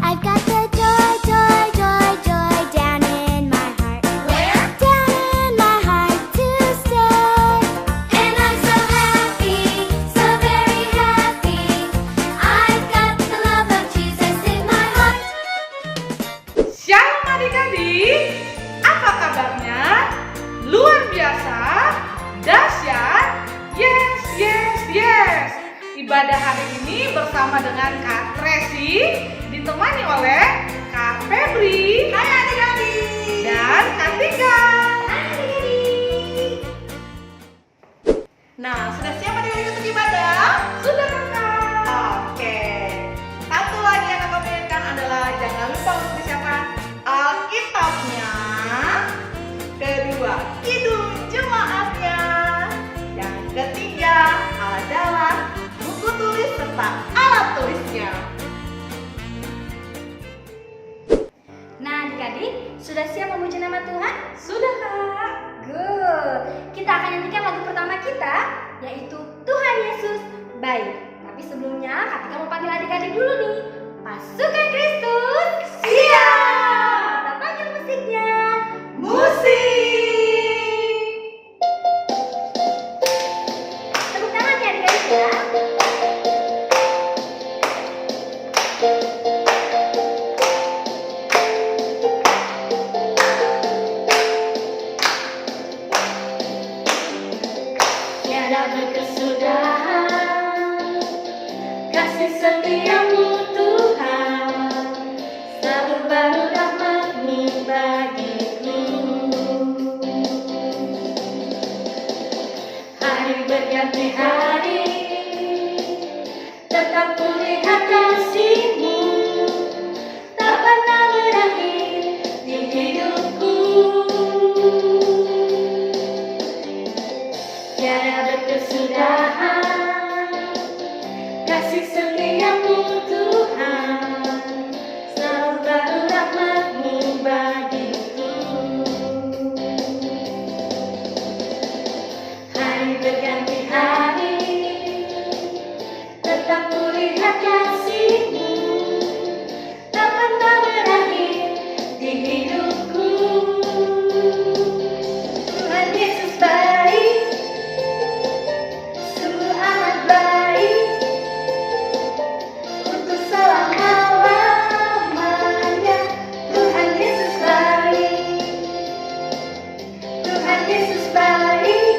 I've got the joy, joy, joy, joy down in my heart. Where? Down in my heart to stay. And I'm so happy, so very happy. I've got the love of Jesus in my heart. Shalom adik-adik, apa kabarnya? Luar biasa, dahsyat, yes, yes, yes. Ibadah hari ini bersama dengan Kak Tracy, ditemani oleh Kak Febri. Hai adik-adik. Dan Kak Tika. Hai adik-adik. Nah, sudah siap adik-adik untuk ibadah? Sudah kakak. Oke. Satu lagi yang kakak ingatkan adalah jangan lupa untuk disiapkan Alkitabnya. Kedua, kidung jemaatnya. Yang ketiga adalah buku tulis serta alat tulisnya. Nah adik-adik, sudah siap memuji nama Tuhan? Sudah kak. Good. Kita akan nyanyikan lagu pertama kita, yaitu Tuhan Yesus Baik. Tapi sebelumnya, Kak Tika mau panggil adik-adik dulu nih. Pasukan Kristus, siap! Kita panggil musiknya. Musik. Tepuk tangan ya adik-adik ya. Tiada berkesudahan kasih setiamu Tuhan, selalu baru rahmat-Mu bagiku. Hari berganti hari, tetap kulihat kasih-Mu, tak pernah berakhir di hidupku. Tiada berkesudahan kasih setiamu Tuhan, selalu baru rahmat-Mu bagiku. Hari berganti hari, tetap kulihat kasih-Mu, tak pernah berakhir di hidupku. Tuhan Yesus baik, sungguh amat baik, untuk selama-lamanya. Tuhan Yesus baik, Tuhan Yesus baik,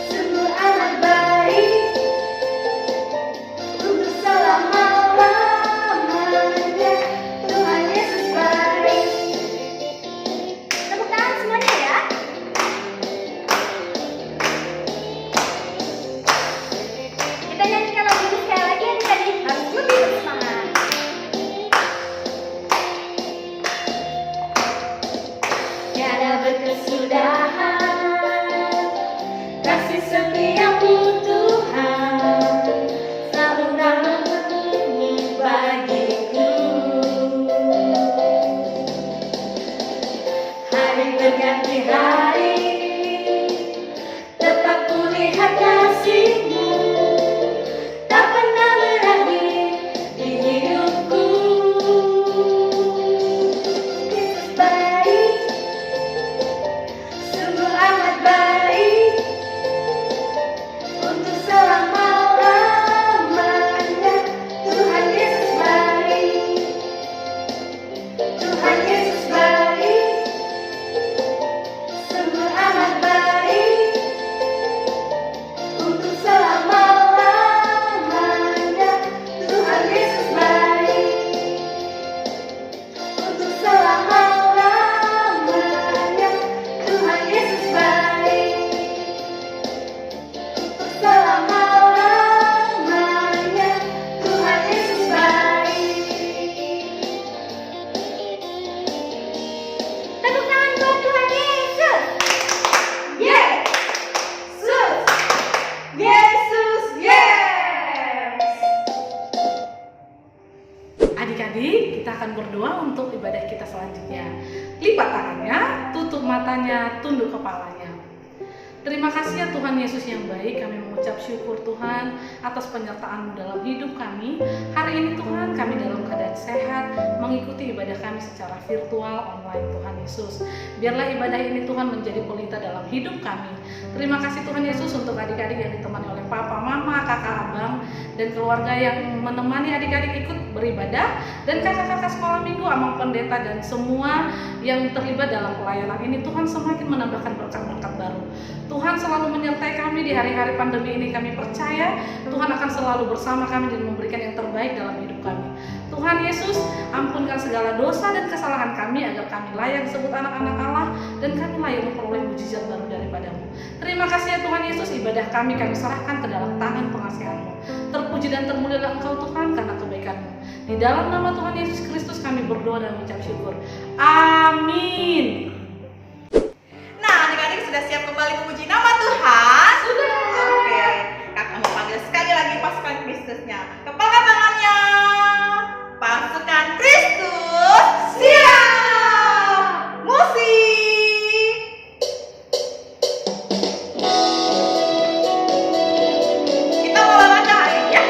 sungguh amat baik, untuk selama-lamanya. Tuhan Yesus baik. Tepuk tangan semuanya ya. Kita nyanyikan lagu ini sekali lagi adik-adik, harus lebih bersemangat. Tiada berkesudahan kasih setiamu Tuhan, selalu rahmat-Mu bagiku. Hari berganti hari, tetap kulihat kasih-Mu, tak pernah berakhir di hidupku. Yesus baik, sungguh amat baik, untuk selama-lamanya. Tuhan Yesus baik, Tuhan Yesus baik, sungguh amat baik, untuk selama-lamanya. Tuhan Yesus baik, untuk selama-lamanya. Tuhan Yesus baik, untuk selama-lamanya. Tuhan Yesus baik. Tepuk tangan buat Tuhan Yesus. Yesus. Yesus, yes. Adik-adik, kita akan berdoa untuk ibadah kita selanjutnya. Lipat tangannya, tutup matanya, tunduk kepalanya. Terima kasih ya Tuhan Yesus yang baik, kami mengucap syukur Tuhan atas penyertaan-Mu dalam hidup kami. Hari ini Tuhan, kami dalam keadaan mengikuti ibadah kami secara virtual online Tuhan Yesus. Biarlah ibadah ini Tuhan menjadi pelita dalam hidup kami. Terima kasih Tuhan Yesus untuk adik-adik yang ditemani oleh papa, mama, kakak, abang, dan keluarga yang menemani adik-adik ikut beribadah, dan kakak-kakak sekolah minggu, amang pendeta, dan semua yang terlibat dalam pelayanan ini. Tuhan semakin menambahkan berkat-berkat baru. Tuhan selalu menyertai kami di hari-hari pandemi ini. Kami percaya Tuhan akan selalu bersama kami dan memberikan yang terbaik dalam hidup kami. Tuhan Yesus, ampunkan segala dosa dan kesalahan kami agar kami layak disebut anak-anak Allah dan kami layak memperoleh mujizat baru daripada-Mu. Terima kasih ya Tuhan Yesus, ibadah kami serahkan ke dalam tangan pengasihan-Mu. Terpuji dan termulialah Engkau Tuhan karena kebaikan-Mu. Di dalam nama Tuhan Yesus Kristus kami berdoa dan mengucap syukur. Amin. Nah, adik-adik sudah siap kembali memuji nama Tuhan? Sudah. Oke, kakak mau panggil sekali lagi pasukan Kristusnya. Kepala tangannya. Pasukan Kristus siap. Musik. Kita mau latihan hari ini ya.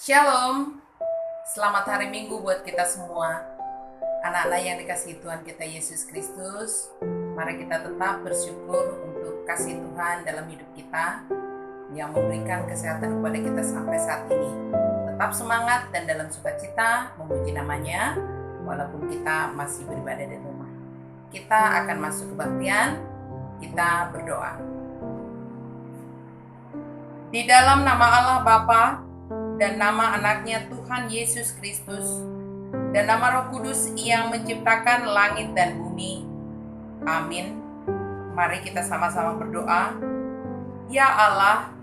Shalom, selamat hari Minggu buat kita semua. Anak-anak yang dikasihi Tuhan kita Yesus Kristus, mari kita tetap bersyukur untuk kasih Tuhan dalam hidup kita yang memberikan kesehatan kepada kita sampai saat ini. Tetap semangat dan dalam sukacita memuji namanya, walaupun kita masih beribadah di rumah. Kita akan masuk kebaktian, kita berdoa. Di dalam nama Allah Bapa dan nama anaknya Tuhan Yesus Kristus dan nama Roh Kudus yang menciptakan langit dan bumi. Amin. Mari kita sama-sama berdoa. Ya Allah,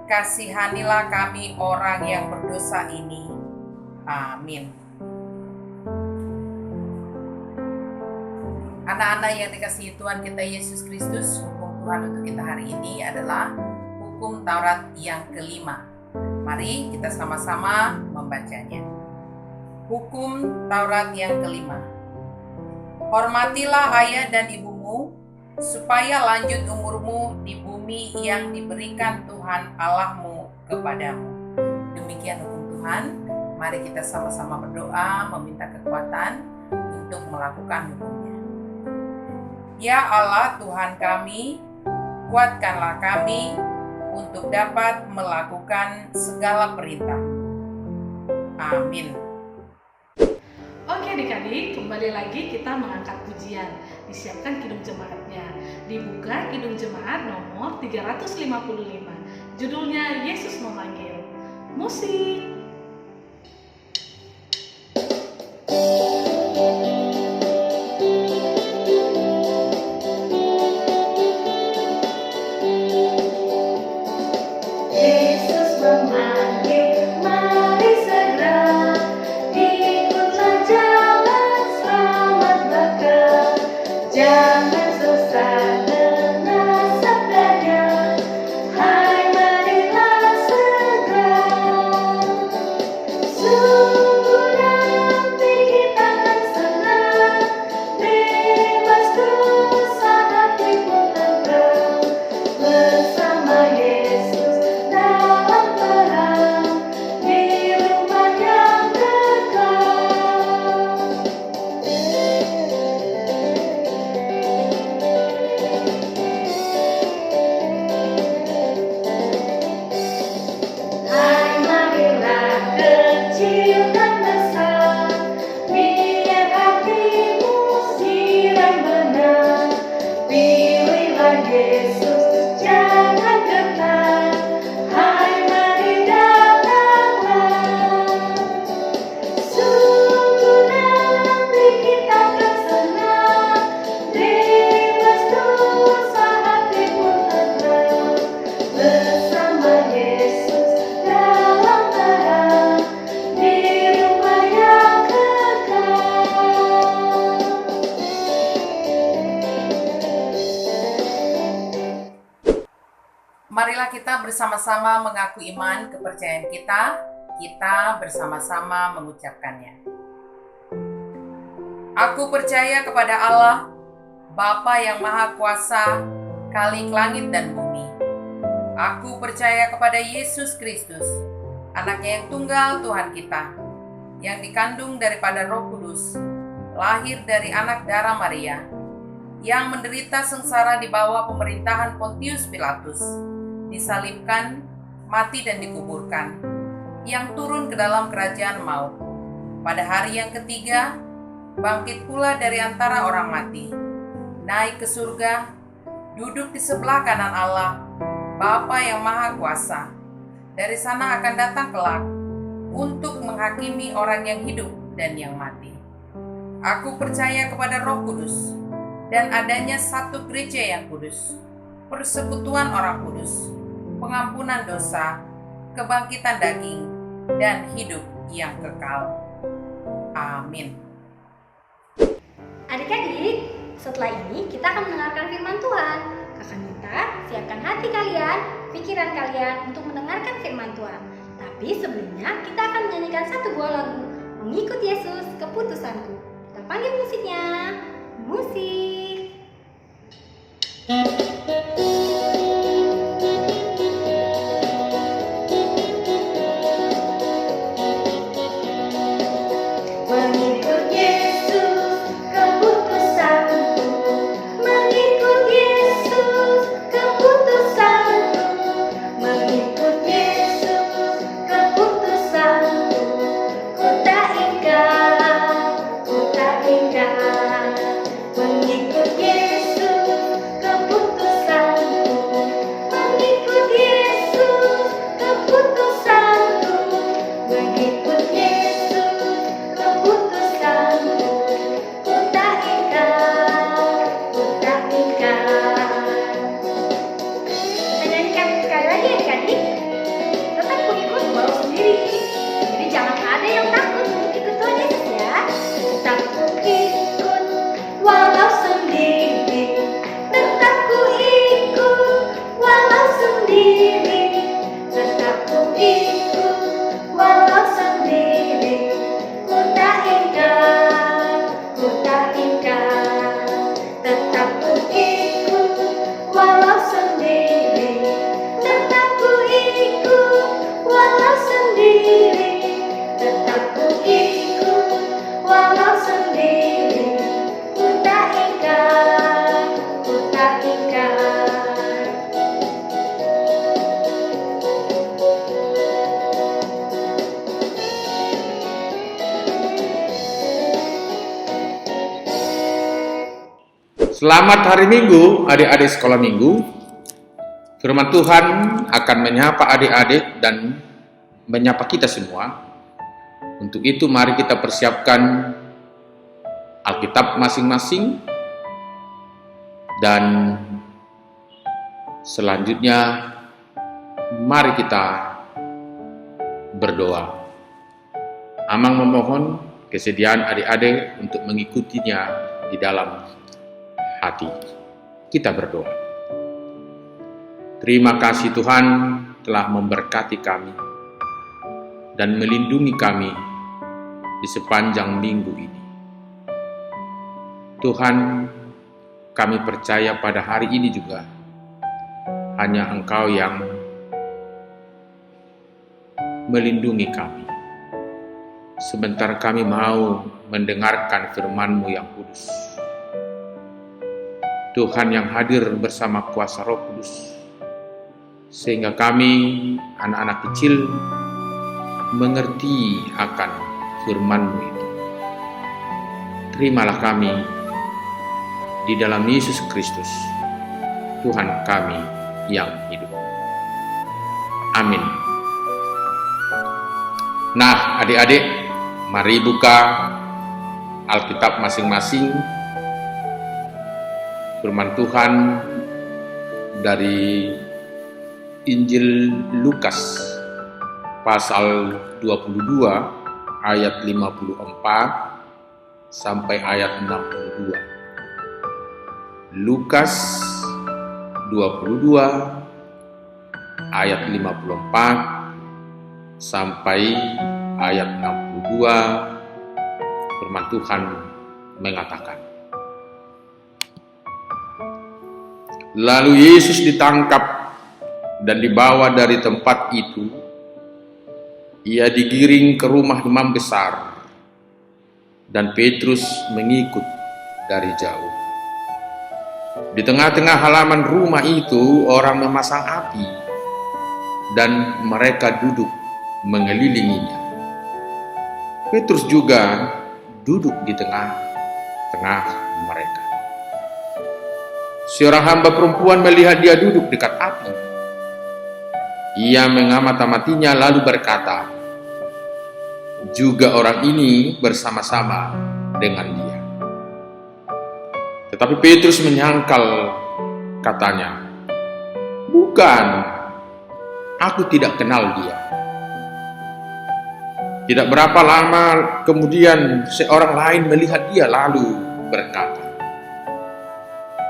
kasihanilah kami orang yang berdosa ini. Amin. Anak-anak yang dikasihi Tuhan kita Yesus Kristus, hukum Tuhan untuk kita hari ini adalah hukum Taurat yang kelima. Mari kita sama-sama membacanya. Hukum Taurat yang kelima. Hormatilah ayah dan ibumu, supaya lanjut umurmu di bumi yang diberikan Tuhan Allahmu kepadamu. Demikian hukum Tuhan. Mari kita sama-sama berdoa, meminta kekuatan untuk melakukan hukumnya. Ya Allah Tuhan kami, kuatkanlah kami untuk dapat melakukan segala perintah. Amin. Oke adik-adik, kembali lagi kita mengangkat pujian. Disiapkan kidung jemaatnya. Dibuka kidung jemaat nomor 355. Judulnya Yesus Memanggil. Musik. Yesus memanggil, mari segera ikutlah jalan selamat bakal. Jangan susah dengar sabdanya, hai marilah segera. Sungguh nanti kita akan senang, bebas dosa hati pun tenang. Bersama Yesus dalam terang, di rumah yang kekal. Hai marilah kecil dan besar, biar hatimu siram benar. Pilihlah Yesus, jangan gentar, hai mari datanglah. Sungguh nanti kita akan senang, bebas dosa hati pun tenang. Bersama Yesus dalam terang, di rumah yang kekal. Marilah kita bersama-sama mengaku iman kepercayaan kita bersama-sama mengucapkannya. Aku percaya kepada Allah, Bapa yang Maha Kuasa, Khalik langit dan bumi. Aku percaya kepada Yesus Kristus, Anaknya yang tunggal Tuhan kita, yang dikandung daripada Roh Kudus, lahir dari anak darah Maria, yang menderita sengsara di bawah pemerintahan Pontius Pilatus, disalibkan, mati dan dikuburkan, yang turun ke dalam kerajaan maut. Pada hari yang ketiga, bangkit pula dari antara orang mati, naik ke surga, duduk di sebelah kanan Allah, Bapa yang Maha Kuasa. Dari sana akan datang kelak untuk menghakimi orang yang hidup dan yang mati. Aku percaya kepada Roh Kudus dan adanya satu gereja yang kudus, persekutuan orang kudus, pengampunan dosa, kebangkitan daging, dan hidup yang kekal. Amin. Adik-adik, setelah ini kita akan mendengarkan firman Tuhan. Kakak minta siapkan hati kalian, pikiran kalian untuk mendengarkan firman Tuhan. Tapi sebelumnya kita akan menyanyikan satu buah lagu, Mengikut Yesus Keputusanku. Kita panggil musiknya. Musik. Mengikut Yesus keputusanku, mengikut Yesus keputusanku, mengikut Yesus keputusanku. Ku tak ingkar, mengikut Selamat hari Minggu, adik-adik sekolah minggu. Firman Tuhan akan menyapa adik-adik dan menyapa kita semua. Untuk itu mari kita persiapkan Alkitab masing-masing. Dan selanjutnya mari kita berdoa. Amang memohon kesediaan adik-adik untuk mengikutinya di dalam hati. Kita berdoa. Terima kasih Tuhan telah memberkati kami dan melindungi kami di sepanjang minggu ini. Tuhan, kami percaya pada hari ini juga hanya Engkau yang melindungi kami. Sebentar kami mau mendengarkan firman-Mu yang kudus. Tuhan yang hadir bersama kuasa Roh Kudus, sehingga kami, anak-anak kecil, mengerti akan firman-Mu itu. Terimalah kami di dalam Yesus Kristus, Tuhan kami yang hidup. Amin. Nah, adik-adik, mari buka Alkitab masing-masing. Firman Tuhan dari Injil Lukas pasal 22 ayat 54 sampai ayat 62. Lukas 22 ayat 54 sampai ayat 62. Firman Tuhan mengatakan, lalu Yesus ditangkap dan dibawa dari tempat itu. Ia digiring ke rumah imam besar, dan Petrus mengikut dari jauh. Di tengah-tengah halaman rumah itu orang memasang api, dan mereka duduk mengelilinginya. Petrus juga duduk di tengah-tengah mereka. Seorang hamba perempuan melihat dia duduk dekat api. Ia mengamat-amatinya lalu berkata, juga orang ini bersama-sama dengan dia. Tetapi Petrus menyangkal, katanya, bukan, aku tidak kenal dia. Tidak berapa lama kemudian seorang lain melihat dia lalu berkata,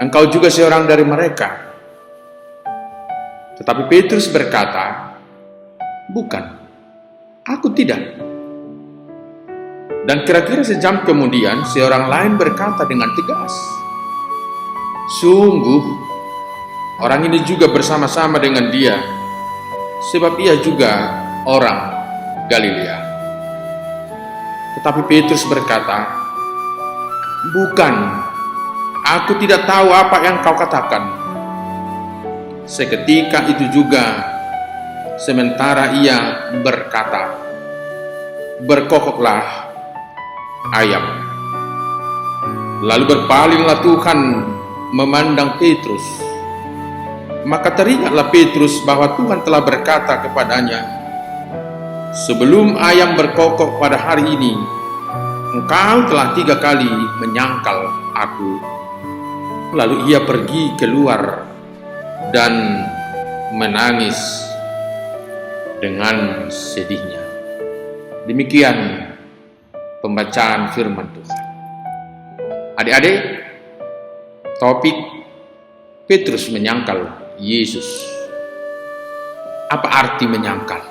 engkau juga seorang dari mereka. Tetapi Petrus berkata, bukan, aku tidak. Dan kira-kira sejam kemudian seorang lain berkata dengan tegas, sungguh, orang ini juga bersama-sama dengan dia, sebab ia juga orang Galilea. Tetapi Petrus berkata, bukan, aku tidak tahu apa yang kau katakan. Seketika itu juga, sementara ia berkata, berkokoklah ayam. Lalu berpalinglah Tuhan memandang Petrus. Maka teringatlah Petrus bahwa Tuhan telah berkata kepadanya, sebelum ayam berkokok pada hari ini, engkau telah 3 kali menyangkal aku. Lalu ia pergi keluar dan menangis dengan sedihnya. Demikian pembacaan firman Tuhan. Adik-adik, topik Petrus menyangkal Yesus. Apa arti menyangkal?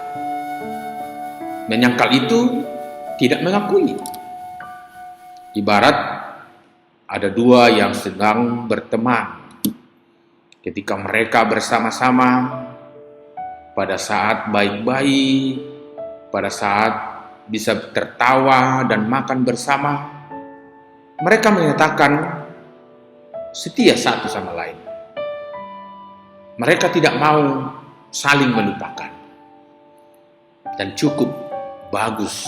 Menyangkal itu tidak mengakui. Ibarat ada 2 yang sedang berteman. Ketika mereka bersama-sama, pada saat baik-baik, pada saat bisa tertawa dan makan bersama, mereka menyatakan setia satu sama lain. Mereka tidak mau saling melupakan. Dan cukup bagus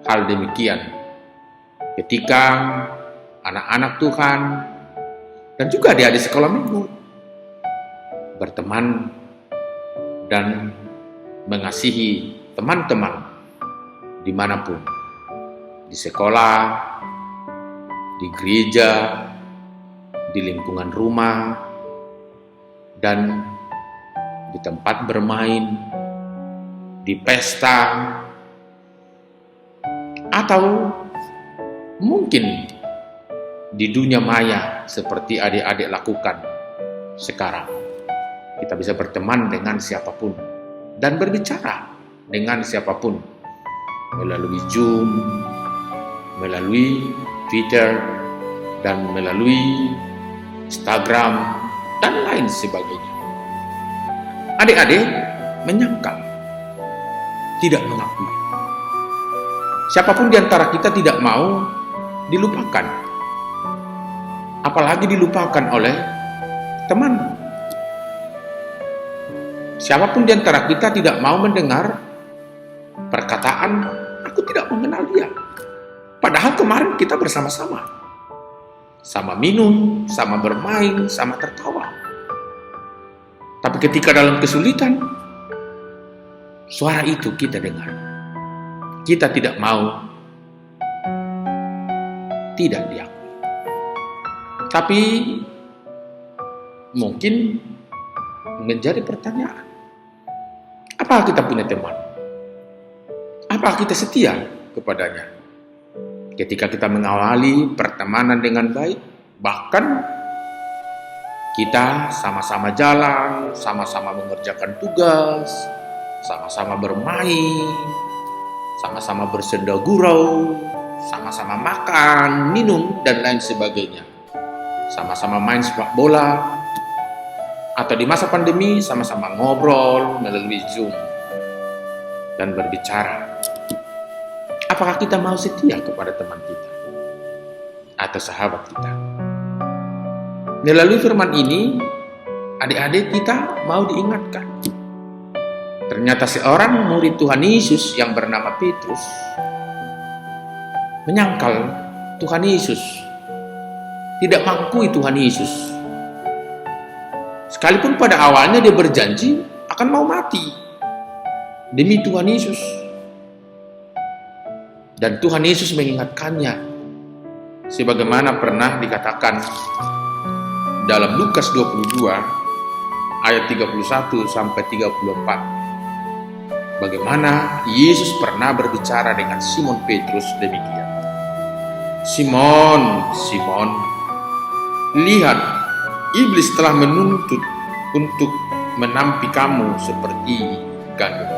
hal demikian ketika anak-anak Tuhan dan juga adik-adik sekolah minggu. Berteman dan mengasihi teman-teman dimanapun, di sekolah, di gereja, di lingkungan rumah, dan di tempat bermain, di pesta, atau mungkin di dunia maya seperti adik-adik lakukan sekarang. Kita bisa berteman dengan siapapun dan berbicara dengan siapapun melalui Zoom, melalui Twitter, dan melalui Instagram, dan lain sebagainya. Adik-adik menyangkal, tidak mengakui. Siapapun di antara kita tidak mau dilupakan, apalagi dilupakan oleh teman. Siapapun di antara kita tidak mau mendengar perkataan, "Aku tidak mengenal dia." Padahal kemarin kita bersama-sama. Sama minum, sama bermain, sama tertawa. Tapi ketika dalam kesulitan, suara itu kita dengar. Kita tidak mau, tidak diakui. Tapi mungkin menjadi pertanyaan, apakah kita punya teman? Apakah kita setia kepadanya? Ketika kita mengawali pertemanan dengan baik, bahkan kita sama-sama jalan, sama-sama mengerjakan tugas, sama-sama bermain, sama-sama bersenda gurau, sama-sama makan, minum, dan lain sebagainya. Sama-sama main sepak bola, atau di masa pandemi sama-sama ngobrol melalui Zoom dan berbicara. Apakah kita mau setia kepada teman kita atau sahabat kita? Melalui firman ini, adik-adik kita mau diingatkan. Ternyata seorang murid Tuhan Yesus yang bernama Petrus menyangkal Tuhan Yesus, tidak mengakui Tuhan Yesus. Sekalipun pada awalnya dia berjanji akan mau mati demi Tuhan Yesus. Dan Tuhan Yesus mengingatkannya, sebagaimana pernah dikatakan dalam Lukas 22 ayat 31 sampai 34. Bagaimana Yesus pernah berbicara dengan Simon Petrus demikian. "Simon, Simon, lihat, iblis telah menuntut untuk menampi kamu seperti gandum.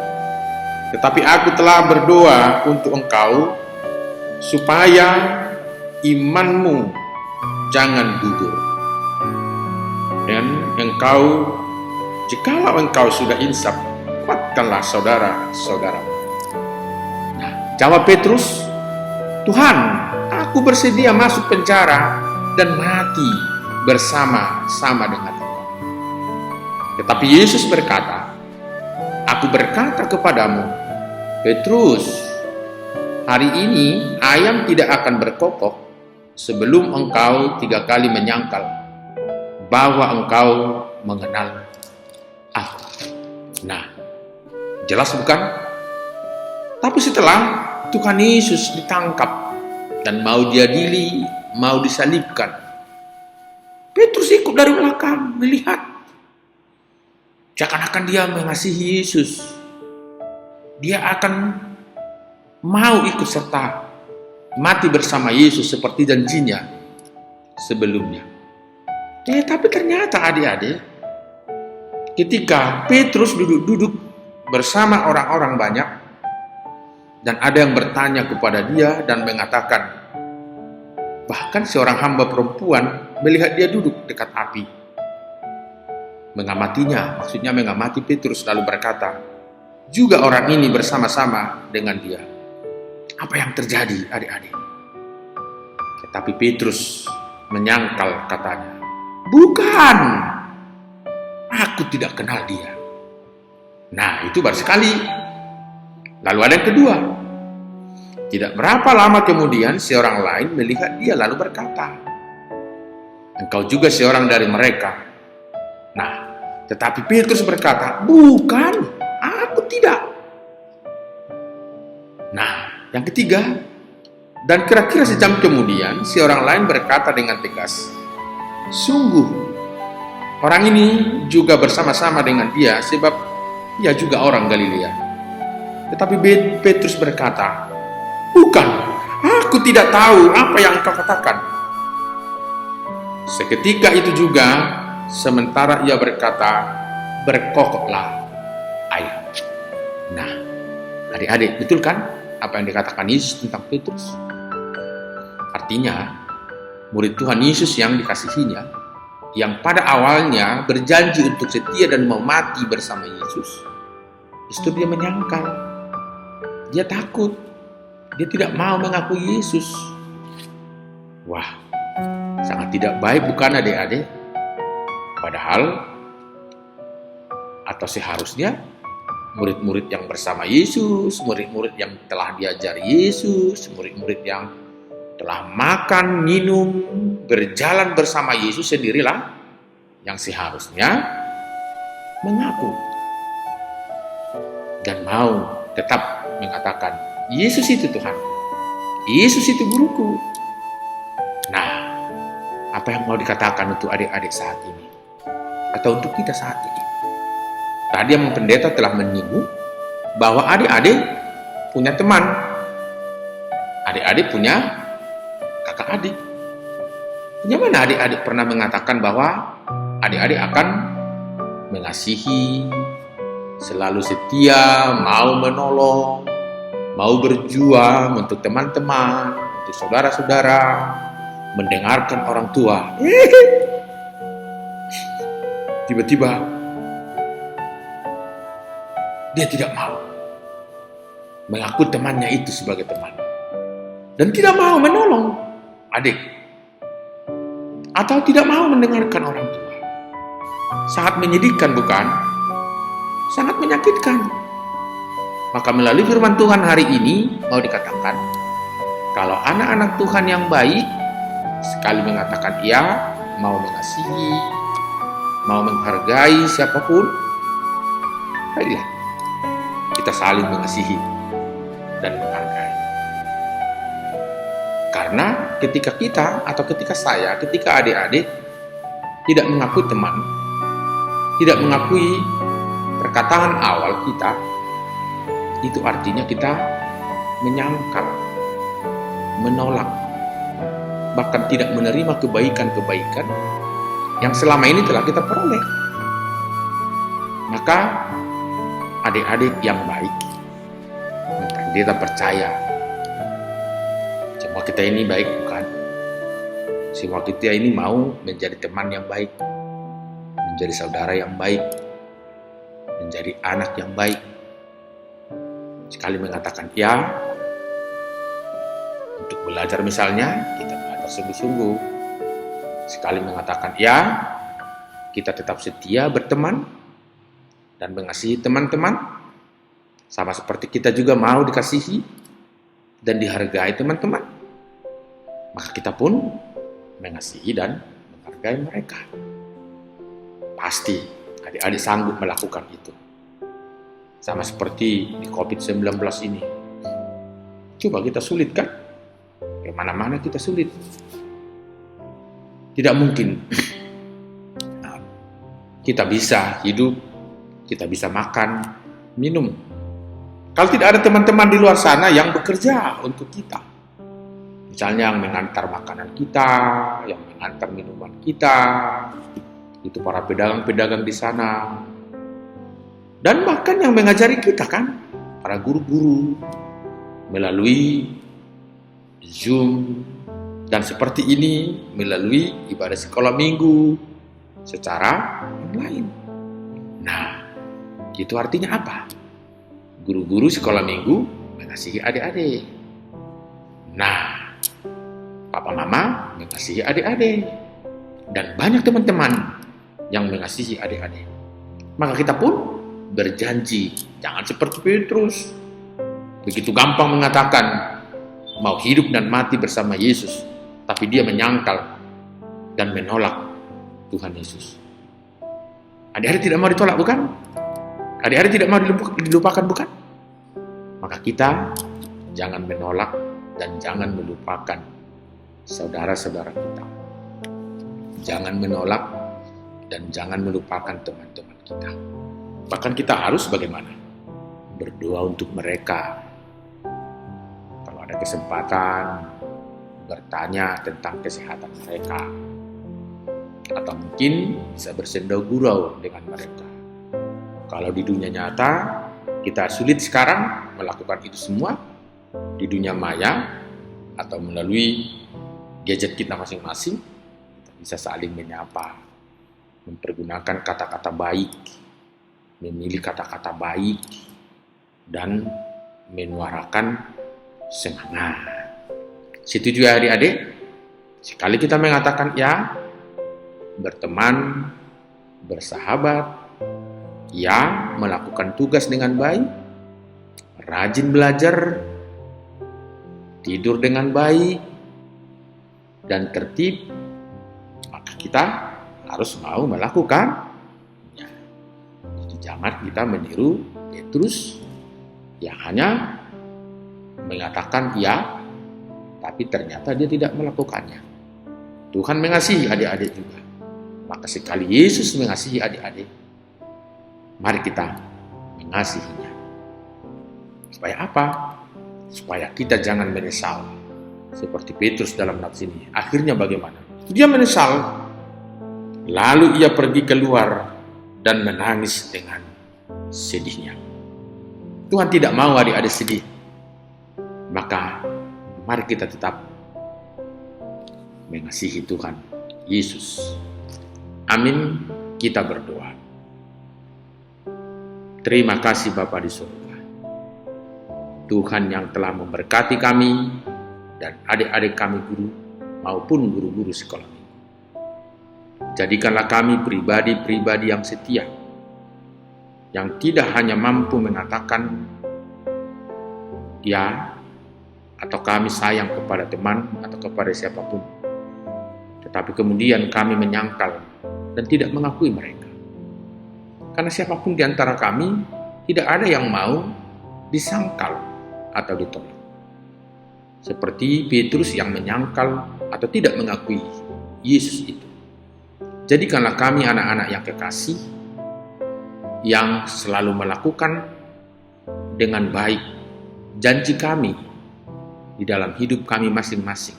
Tetapi aku telah berdoa untuk engkau supaya imanmu jangan gugur. Dan jikalau engkau sudah insaf, kuatkanlah saudara-saudaramu." Nah, jawab Petrus, "Tuhan, aku bersedia masuk penjara dan mati bersama-sama dengan engkau." Tetapi Yesus berkata, "Aku berkata kepadamu, Petrus, hari ini ayam tidak akan berkokok sebelum engkau 3 kali menyangkal bahwa engkau mengenal aku." Nah, jelas bukan? Tapi setelah Tuhan Yesus ditangkap dan mau diadili, mau disalibkan, Petrus ikut dari belakang melihat. Seakan-akan dia mengasihi Yesus. Dia akan mau ikut serta mati bersama Yesus seperti janjinya sebelumnya. Tapi ternyata adik-adik, ketika Petrus duduk-duduk bersama orang-orang banyak, dan ada yang bertanya kepada dia dan mengatakan, bahkan seorang hamba perempuan melihat dia duduk dekat api. Mengamatinya, maksudnya mengamati Petrus, lalu berkata, juga orang ini bersama-sama dengan dia. Apa yang terjadi, adik-adik? Tetapi Petrus menyangkal, katanya, "Bukan, aku tidak kenal dia." Nah, itu baru sekali. Lalu ada yang kedua. Tidak berapa lama kemudian, seorang lain melihat dia lalu berkata, engkau juga seorang dari mereka. Nah, tetapi Petrus berkata, bukan, aku tidak. Nah, yang ketiga, dan kira-kira sejam kemudian, si orang lain berkata dengan tegas, sungguh, orang ini juga bersama-sama dengan dia, sebab ia juga orang Galilea. Tetapi Petrus berkata, bukan, aku tidak tahu apa yang engkau katakan. Seketika itu juga, sementara ia berkata, berkokoklah air. Nah, adik-adik, betul kan apa yang dikatakan Yesus tentang Petrus? Artinya, murid Tuhan Yesus yang dikasihinya, yang pada awalnya berjanji untuk setia dan mau mati bersama Yesus, justru dia menyangkal, dia takut, dia tidak mau mengakui Yesus. Wah, sangat tidak baik bukan adik-adik? Padahal, atau seharusnya, murid-murid yang bersama Yesus, murid-murid yang telah diajari Yesus, murid-murid yang telah makan, minum, berjalan bersama Yesus sendirilah yang seharusnya mengaku dan mau tetap mengatakan, Yesus itu Tuhan, Yesus itu guruku. Nah, apa yang mau dikatakan untuk adik-adik saat ini? Atau untuk kita saat ini? Tadi yang pendeta telah menyinggung bahwa adik-adik punya teman, adik-adik punya kakak adik. Bagaimana adik-adik pernah mengatakan bahwa adik-adik akan mengasihi, selalu setia, mau menolong, mau berjuang untuk teman-teman, untuk saudara-saudara, mendengarkan orang tua. Tiba-tiba dia tidak mau mengaku temannya itu sebagai teman dan tidak mau menolong adik atau tidak mau mendengarkan orang tua. Sangat menyedihkan, bukan? Sangat menyakitkan. Maka melalui firman Tuhan hari ini mau dikatakan, kalau anak-anak Tuhan yang baik sekali mengatakan ia mau mengasihi, mau menghargai siapapun, baiklah kita saling mengasihi dan menghargai. Karena ketika kita atau ketika saya, ketika adik-adik tidak mengakui teman, tidak mengakui perkataan awal kita, itu artinya kita menyangkal, menolak, bahkan tidak menerima kebaikan-kebaikan yang selama ini telah kita peroleh. Maka adik-adik yang baik, kita percaya semua kita ini baik, bukan? Semua kita ini mau menjadi teman yang baik, menjadi saudara yang baik, menjadi anak yang baik. Sekali mengatakan ya, untuk belajar misalnya, kita belajar sungguh-sungguh. Sekali mengatakan ya, kita tetap setia berteman dan mengasihi teman-teman, sama seperti kita juga mau dikasihi dan dihargai teman-teman, maka kita pun mengasihi dan menghargai mereka. Pasti adik-adik sanggup melakukan itu. Sama seperti di COVID-19 ini. Coba kita sulit kan? Kemana-mana kita sulit. Tidak mungkin kita bisa hidup, kita bisa makan, minum, kalau tidak ada teman-teman di luar sana yang bekerja untuk kita. Misalnya yang mengantar makanan kita, yang mengantar minuman kita, itu para pedagang-pedagang di sana. Dan bahkan yang mengajari kita kan, para guru-guru, melalui Zoom, dan seperti ini, melalui ibadah sekolah minggu, secara online. Nah, itu artinya apa? Guru-guru sekolah minggu mengasihi adik-adik. Nah, papa mama mengasihi adik-adik. Dan banyak teman-teman yang mengasihi adik-adik. Maka kita pun berjanji, jangan seperti Petrus, begitu gampang mengatakan mau hidup dan mati bersama Yesus, tapi dia menyangkal dan menolak Tuhan Yesus. Adik-adik tidak mau ditolak, bukan? Adik-adik tidak mau dilupakan, bukan? Maka kita jangan menolak dan jangan melupakan saudara-saudara kita. Jangan menolak dan jangan melupakan teman-teman kita. Bahkan kita harus bagaimana? Berdoa untuk mereka. Kalau ada kesempatan, bertanya tentang kesehatan mereka. Atau mungkin bisa bersenda gurau dengan mereka. Kalau di dunia nyata, kita sulit sekarang melakukan itu semua di dunia maya atau melalui gadget kita masing-masing. Kita bisa saling menyapa, mempergunakan kata-kata baik, memilih kata-kata baik, dan menyuarakan semangat. Setuju ya adik-adik? Sekali kita mengatakan ya, berteman, bersahabat, ya melakukan tugas dengan baik, rajin belajar, tidur dengan baik, dan tertib, maka kita harus mau melakukannya. Jadi jangan kita meniru Petrus yang hanya mengatakan ya, tapi ternyata dia tidak melakukannya. Tuhan mengasihi adik-adik juga. Maka sekali Yesus mengasihi adik-adik, mari kita mengasihinya. Supaya apa? Supaya kita jangan menyesal. Seperti Petrus dalam nats ini. Akhirnya bagaimana? Dia menyesal. Lalu ia pergi keluar dan menangis dengan sedihnya. Tuhan tidak mau adik-adik sedih. Maka mari kita tetap mengasihi Tuhan Yesus. Amin. Kita berdoa. Terima kasih Bapa di surga. Tuhan yang telah memberkati kami dan adik-adik kami guru maupun guru-guru sekolah minggu. Jadikanlah kami pribadi-pribadi yang setia, yang tidak hanya mampu mengatakan ya atau kami sayang kepada teman atau kepada siapapun, tetapi kemudian kami menyangkal dan tidak mengakui mereka. Karena siapapun di antara kami tidak ada yang mau disangkal atau ditolak. Seperti Petrus yang menyangkal atau tidak mengakui Yesus itu. Jadikanlah kami anak-anak yang kekasih, yang selalu melakukan dengan baik janji kami di dalam hidup kami masing-masing.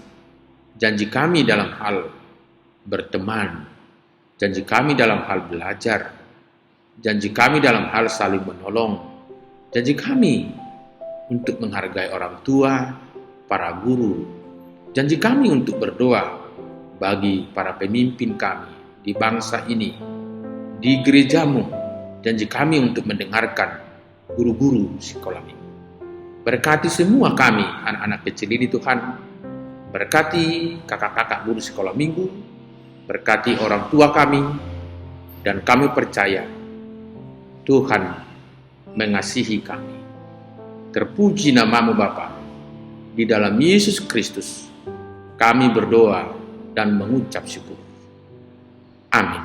Janji kami dalam hal berteman, janji kami dalam hal belajar, janji kami dalam hal saling menolong, janji kami untuk menghargai orang tua, para guru, janji kami untuk berdoa bagi para pemimpin kami di bangsa ini, di gerejamu, janji kami untuk mendengarkan guru-guru sekolah minggu. Berkati semua kami, anak-anak kecil ini Tuhan, berkati kakak-kakak guru sekolah minggu, berkati orang tua kami, dan kami percaya Tuhan mengasihi kami. Terpuji namamu Bapa. Di dalam Yesus Kristus kami berdoa dan mengucap syukur. Amin.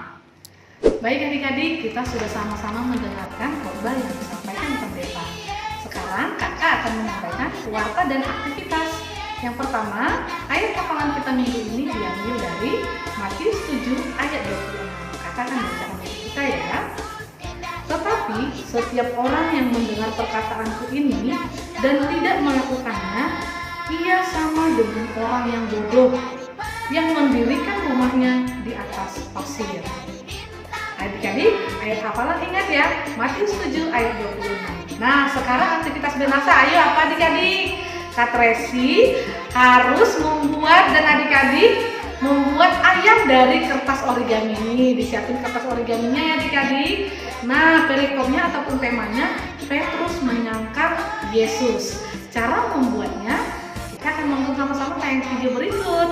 Baik adik-adik, kita sudah sama-sama mendengarkan khotbah yang disampaikan pendeta. Sekarang kakak akan menyampaikan warta dan aktivitas. Yang pertama, ayat hafalan kita minggu ini diambil dari Matius 7 ayat 26. Kakak akan bacakan untuk kita ya. Tetapi setiap orang yang mendengar perkataanku ini dan tidak melakukannya, ia sama dengan orang yang bodoh yang mendirikan rumahnya di atas pasir. Adik-adik, ayat hafalan ingat ya, Matius 7 ayat 26. Nah, sekarang aktivitas Benasa, ayo apa adik-adik? Kak Tracy harus membuat dan adik-adik membuat ayam dari kertas origami ini. Disiapin kertas origaminya ya adik-adik. Nah, perikopnya ataupun temanya Petrus menyangkal Yesus. Cara membuatnya kita akan menonton sama-sama tayang video berikut.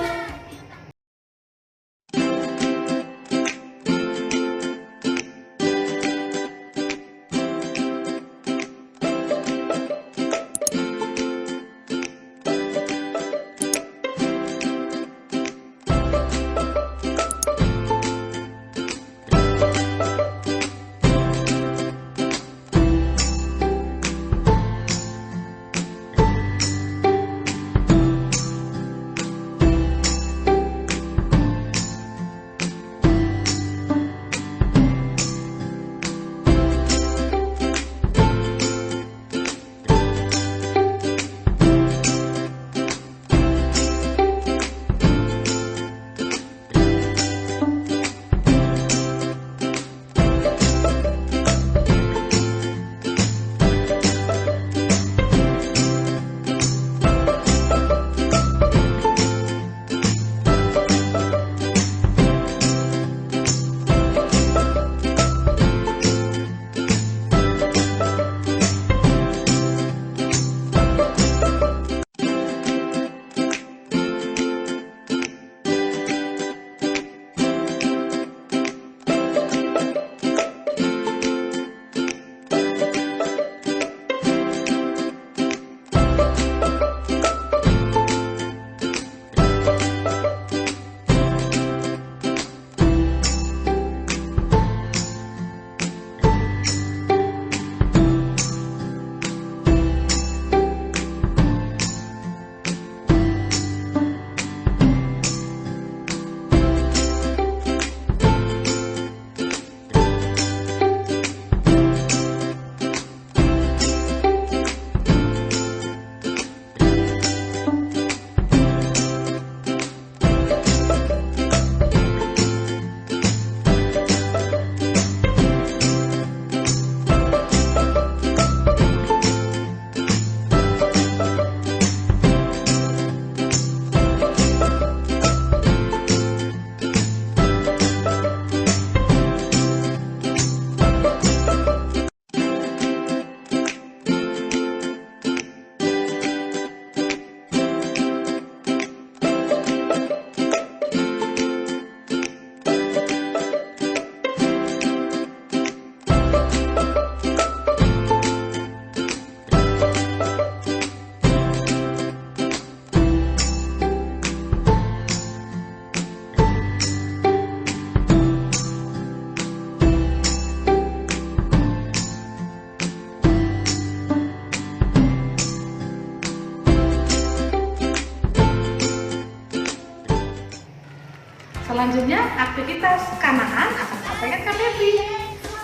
Selanjutnya aktivitas Kanaan akan disampaikan Kak Febri.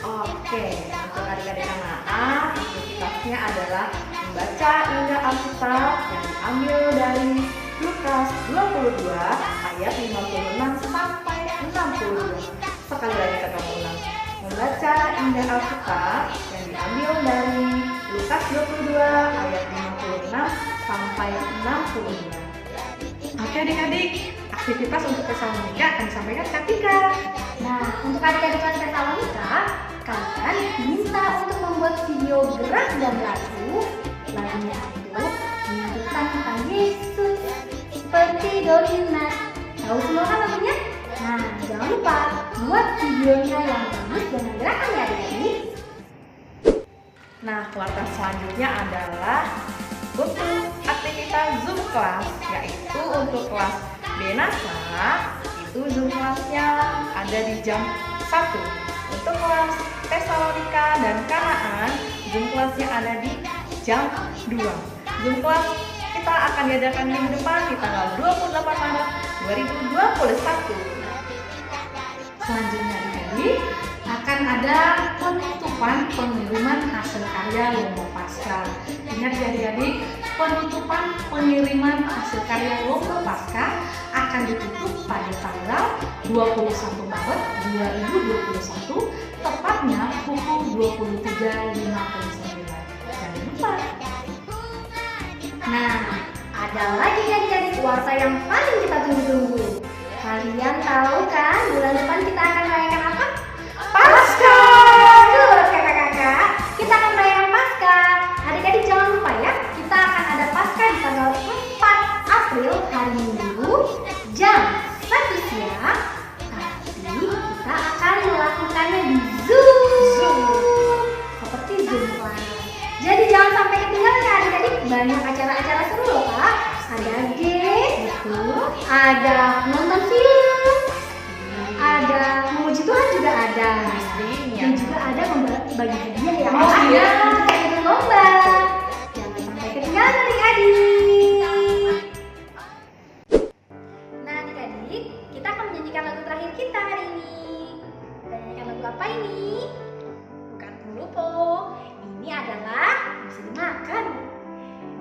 Oke, untuk adik-adik Kanaan, aktivitasnya adalah membaca indah Alkitab yang diambil dari Lukas 22 ayat 56 sampai 62. Sekali lagi kita ulang. Membaca indah Alkitab yang diambil dari Lukas 22 ayat 56 sampai 62. Oke adik-adik, aktivitas untuk Tesalonika akan disampaikan Kak Tika. Nah, untuk adik-adik kelas Tesalonika, kalian diminta untuk membuat video gerak dan lagu. Lagunya itu menunjukkan tentang Yesus seperti Donat. Tahu semua kan lagunya? Nah, jangan lupa buat videonya yang bagus dengan gerakan ya adik-adik. Nah, kuartal selanjutnya adalah untuk aktivitas Zoom kelas, yaitu untuk kelas Benasa, itu Zoom kelasnya ada di jam 1. Untuk kelas Tesalonika dan Kanaan, Zoom kelasnya ada di jam 2. Zoom kelas kita akan diadakan minggu depan di tanggal 28 Maret 2021. Selanjutnya adik-adik akan ada penutupan pengiriman hasil karya Lomba Paskah. Ingat ya adik-adik, penutupan pengiriman hasil karya Lomba Paskah akan ditutup pada tanggal 21 Maret 2021, tepatnya pukul 23.59. Jangan lupa. Nah, ada lagi adik-adik warta yang paling kita tunggu-tunggu. Kalian tahu kan bulan depan kita akan merayakan apa? Paskah! Betul kakak-kakak, kita akan merayakan Paskah. Adik-adik jangan lupa ya, kita akan ada Paskah di tanggal 4 April hari Minggu jam 1 siang. Tapi kita akan melakukannya di Zoom. Seperti Zoom kelas. Jadi jangan sampai ketinggalan ya adik-adik, banyak acara-acara seru loh Kak. Ada game, betul. Ada nonton film, ada memuji Tuhan juga ada. Dan juga ada bagi hadiah ya. Oh, iya. Untuk yang ikut lomba. Jangan sampai ketinggalan adik-adik. Nah adik-adik, kita akan menyanyikan lagu terakhir kita hari ini. Kita nyanyikan lagu apa ini? Bukan dulu po. Ini adalah bisa dimakan.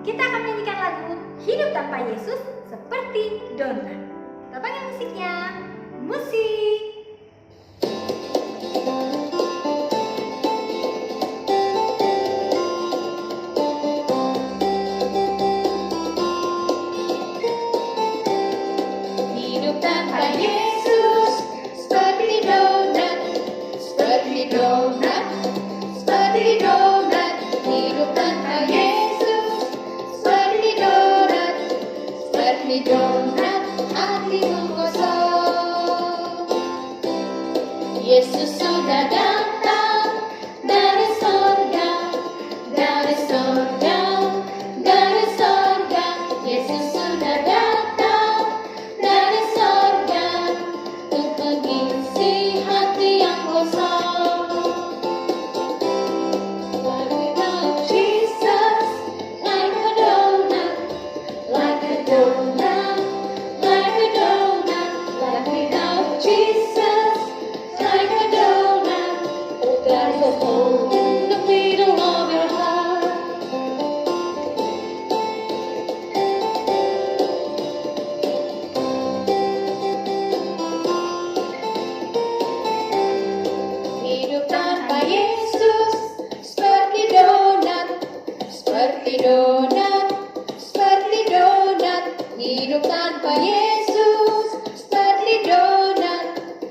Kita akan menyanyikan lagu Hidup Tanpa Yesus Seperti Donat. Kita panggil musiknya. Musik. Hidup tanpa Yesus seperti donat, seperti donat, seperti donat. Hidup tanpa Yesus seperti donat, seperti donat. Hatimu kosong. Yesus sudah datang dari sorga, dari sorga, dari sorga. Yesus sudah datang dari sorga untuk mengisi hati yang kosong. But without Jesus, like a donut, like a donut, like a donut. But without Jesus, like a donut, oh, there's a hole in the middle of your heart. Hidup tanpa Yesus seperti donat, seperti donat, seperti donat. Hidup tanpa Yesus seperti donat,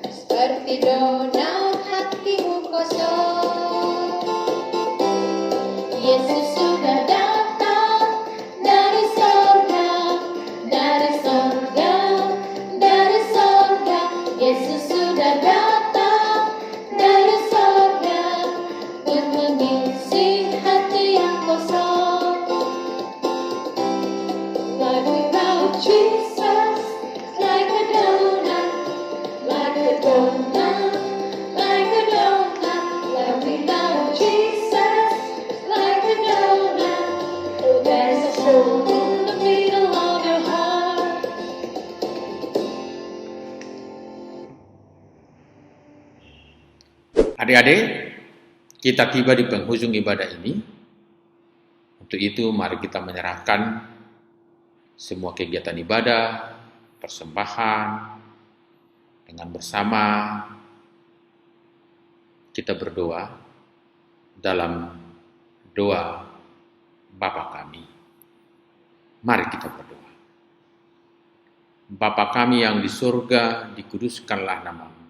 seperti donat. Hatimu kosong. Yesus sudah datang dari sorga, dari sorga, dari sorga. Yesus sudah datang dari sorga untuk mengisi hati yang kosong. But without Jesus, like a donut, like a donut, like a donut. But without Jesus, like a donut, oh, there's a hole in the middle of your heart. Adik-adik, kita tiba di penghujung ibadah ini. Untuk itu, mari kita menyerahkan semua kegiatan ibadah, persembahan, dengan bersama kita berdoa dalam doa Bapa kami. Mari kita berdoa. Bapa kami yang di surga, dikuduskanlah namamu.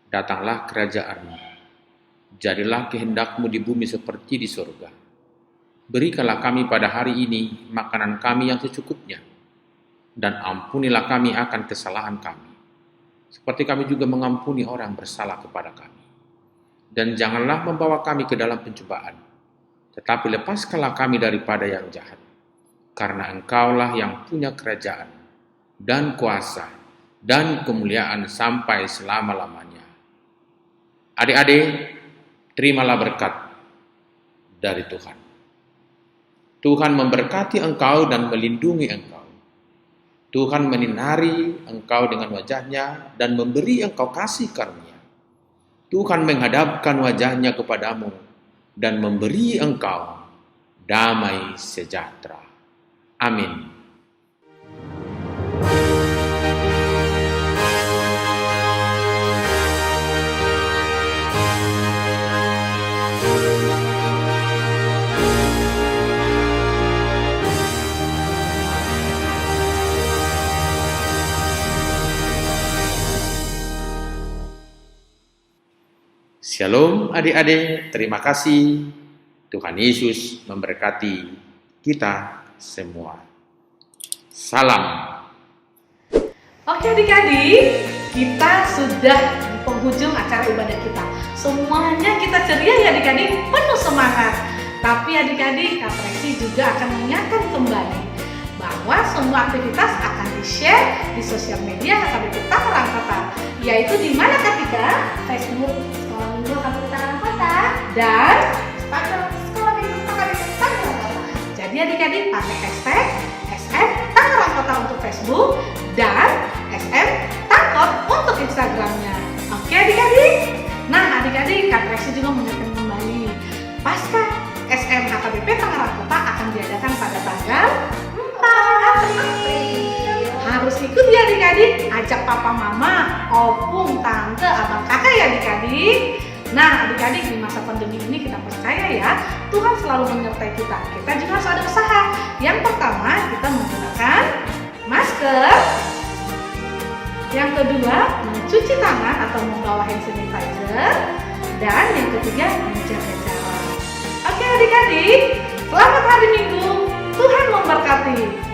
Datanglah kerajaanmu. Jadilah kehendak-Mu di bumi seperti di surga. Berikanlah kami pada hari ini makanan kami yang secukupnya. Dan ampunilah kami akan kesalahan kami. Seperti kami juga mengampuni orang bersalah kepada kami. Dan janganlah membawa kami ke dalam pencobaan. Tetapi lepaskanlah kami daripada yang jahat. Karena Engkaulah yang punya kerajaan dan kuasa dan kemuliaan sampai selama-lamanya. Adik-adik, terimalah berkat dari Tuhan. Tuhan memberkati engkau dan melindungi engkau. Tuhan menyinari engkau dengan wajah-Nya dan memberi engkau kasih karunia. Tuhan menghadapkan wajah-Nya kepadamu dan memberi engkau damai sejahtera. Amin. Shalom adik-adik, terima kasih. Tuhan Yesus memberkati kita semua. Salam. Oke adik-adik, kita sudah di penghujung acara ibadah kita. Semuanya kita ceria ya adik-adik, penuh semangat. Tapi adik-adik, Kak Tracy juga akan mengingatkan kembali bahwa semua aktivitas akan di-share di sosial media KKBP Tangerang Kota. Yaitu di mana Kak? Facebook Sekolah Minggu KKBP Tangerang Kota dan Instagram Sekolah Minggu KKBP Tangerang Kota. Jadi adik-adik pakai hashtag SM Tangerang Kota untuk Facebook dan SM Tangkot untuk Instagramnya. Oke adik-adik? Nah adik-adik, Kak Tracy juga mengingatkan kembali Pasca SM KKBP Tangerang Kota akan diadakan pada tanggal 4 April. Harus ikut ya adik-adik, ajak papa mama, opung, tante, abang kakak ya adik-adik. Nah adik-adik, di masa pandemi ini kita percaya ya, Tuhan selalu menyertai kita. Kita juga harus ada usaha. Yang pertama, kita menggunakan masker. Yang kedua, mencuci tangan atau membawa hand sanitizer. Dan yang ketiga, menjaga jarak. Oke adik-adik, selamat hari Minggu. Tuhan memberkati.